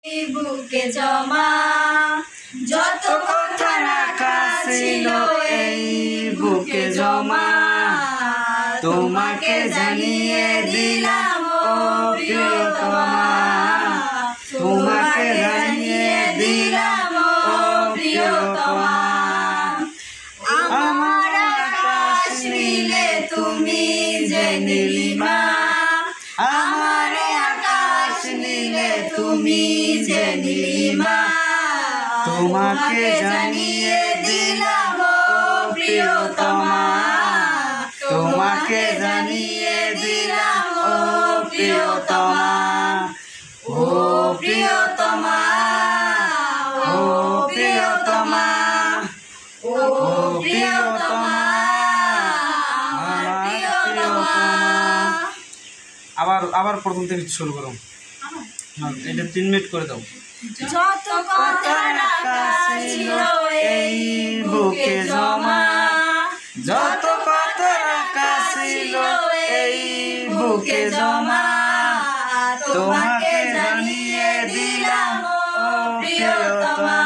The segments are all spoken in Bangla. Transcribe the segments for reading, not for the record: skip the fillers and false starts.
বুকে জমা যত কথা রাখা ছিল এই বুকে জমা তোমাকে জানিয়ে দিলাম ও প্রিয়তমা, তোমাকে জানিয়ে দিলাম ও প্রিয়তমা। আমার আকাশ নীলে তুমি যে নীলিমা, আমার আকাশ নীলে তুমি যে নীলিমা, তোমাকে জানিয়ে দিলাম ও প্রিয়তমা, তোমাকে জানিয়ে দিলাম ও প্রিয়তমা। ও প্রিয়তমা, ও প্রিয়তমা, ও প্রিয়তমা, আমার প্রিয়তমা। আবার প্রথম থেকে শুরু করো। এটা 3 মিনিট করে দাও। যত কথা রাখা ছিল এই বুকে জমা, যত কথা রাখা ছিল এই বুকে জমা, তোমাকে জানিয়ে দিলাম ও প্রিয়তমা,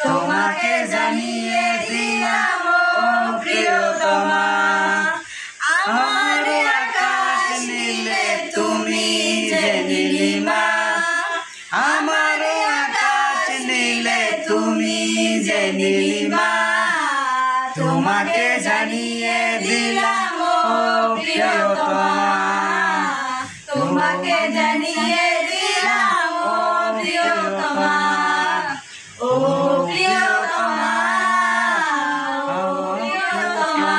তোমাকে জানিয়ে দিলাম ও প্রিয়তমা। আমার আকাশ নীলে তুমি যে নীলিমা, আমার আকাশ নীলে তুমি যে নীলিমা, তোমাকে জানিয়ে দিলাম ও প্রিয়তমা, তোমাকে জানিয়ে দিলাম ও প্রিয়তমা। ও প্রিয়তমা, ও প্রিয়তমা,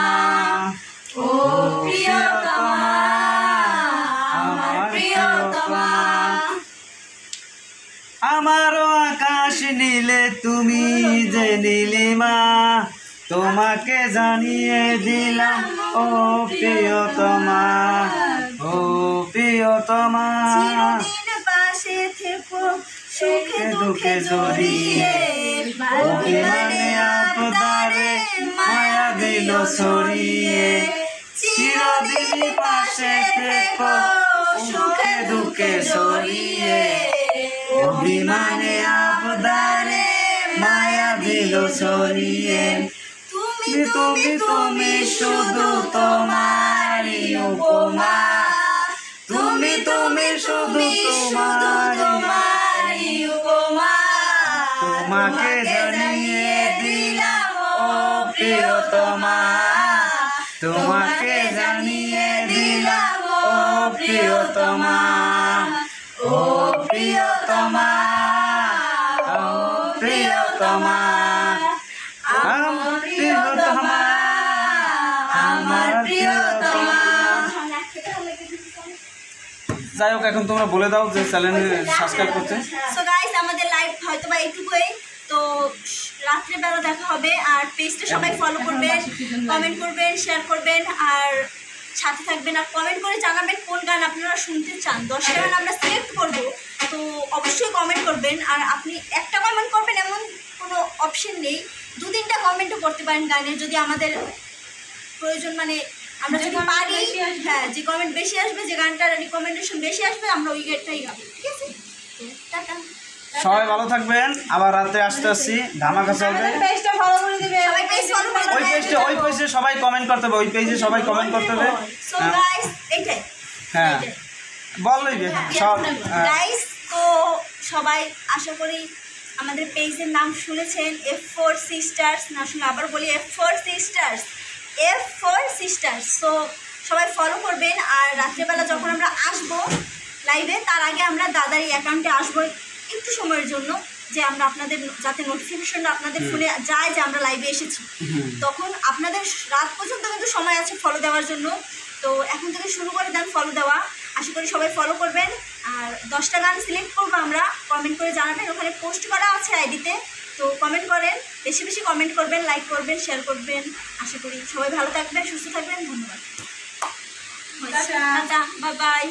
ও প্রিয়তমা, আমার প্রিয়তমা। আমারও আকাশ নীলে তুমি যে নীলিমা, তোমাকে জানিয়ে দিলাম ও প্রিয়তমা, ও প্রিয়তমা। চিরদিন পাশে থেকো সুখে দুঃখে জড়িয়ে, অভিমানে আপদারে মায়া দিল ছড়িয়ে, চিরদিন পাশে থেকো সুখে দুঃখে ছড়িয়ে, অভিমানে আপদারে মায়া দিল ছড়িয়ে। তুমি তুমি তুমি শুধু তোমারই উপমা, তুমি তুমি শুধু তোমারই উপমা, তোমাকে জানিয়ে দিলাম ও প্রিয়তমা, তোমাকে জানিয়ে দিলাম ও প্রিয়তমা, ও প্রিয়তমা, ও প্রিয়তমা, আমার প্রিয়তমা, আমার প্রিয়তমা। যাই হোক, এখন তোমরা বলে দাও যে চ্যানেল সাবস্ক্রাইব করতে। সো গাইস, আমাদের লাইভ হয়তো বা এইটুকুই, তো রাত্রে বেলা দেখা হবে। আর পেজটা সবাই ফলো করবেন, কমেন্ট করবেন, শেয়ার করবেন, আর সাথে থাকবেন। আর কমেন্ট করে জানাবেন কোন গান আপনারা শুনতে চান। 10টা গান আমরা সিলেক্ট করব, তো অবশ্যই কমেন্ট করবেন। আর আপনি একটা কমেন্ট করবেন এমন কোনো অপশন নেই, 2-3টা কমেন্টও করতে পারেন গানের, যদি আমাদের প্রয়োজন, মানে আমরা যদি পারি। হ্যাঁ, যে কমেন্ট বেশি আসবে, যে গানটার রিকমেন্ডেশন বেশি আসবে, আমরা ওই গানটাই গাবো। ঠিক আছে, টাটা। সবাই ভালো থাকবেন, আবার রাতে আসছি, ধামাকা চলবে। পেজটা ফলো করে দিবেন, সবাই পেজ ফলো করে দিবেন। ওই পেজে সবাই কমেন্ট করতে হবে, ওই পেজে সবাই কমেন্ট করতে হবে। সো গাইস, এইটাই। হ্যাঁ, বললেই সব গাইস, তো সবাই আশা করি আমাদের পেজের নাম শুনেছেন, F4 সিস্টার্স। না শুনে আবার বলি, F4 sisters, F4 sisters. So সবাই ফলো করবেন। আর রাত্রেবেলা যখন আমরা আসবো লাইভে, তার আগে আমরা দাদার অ্যাকাউন্টে আসবো একটু সময়ের জন্য, যে আমরা আপনাদের যাতে নোটিফিকেশনটা আপনাদের ফোনে যায় যে আমরা লাইভে এসেছি। তখন আপনাদের রাত পর্যন্ত কিন্তু সময় আছে ফলো দেওয়ার জন্য। তো এখন থেকে শুরু করে দেন ফলো দেওয়া। আশা করি সবাই ফলো করবেন। আর 10টা গান সিলেক্ট করবো আমরা, কমেন্ট করে জানাবেন, ওখানে পোস্ট করা আছে আইডিতে। তো কমেন্ট করেন, বেশি বেশি কমেন্ট করবেন, লাইক করবেন, শেয়ার করবেন। আশা করি সবাই ভালো থাকবেন, সুস্থ থাকবেন। ধন্যবাদ, বাই বাই।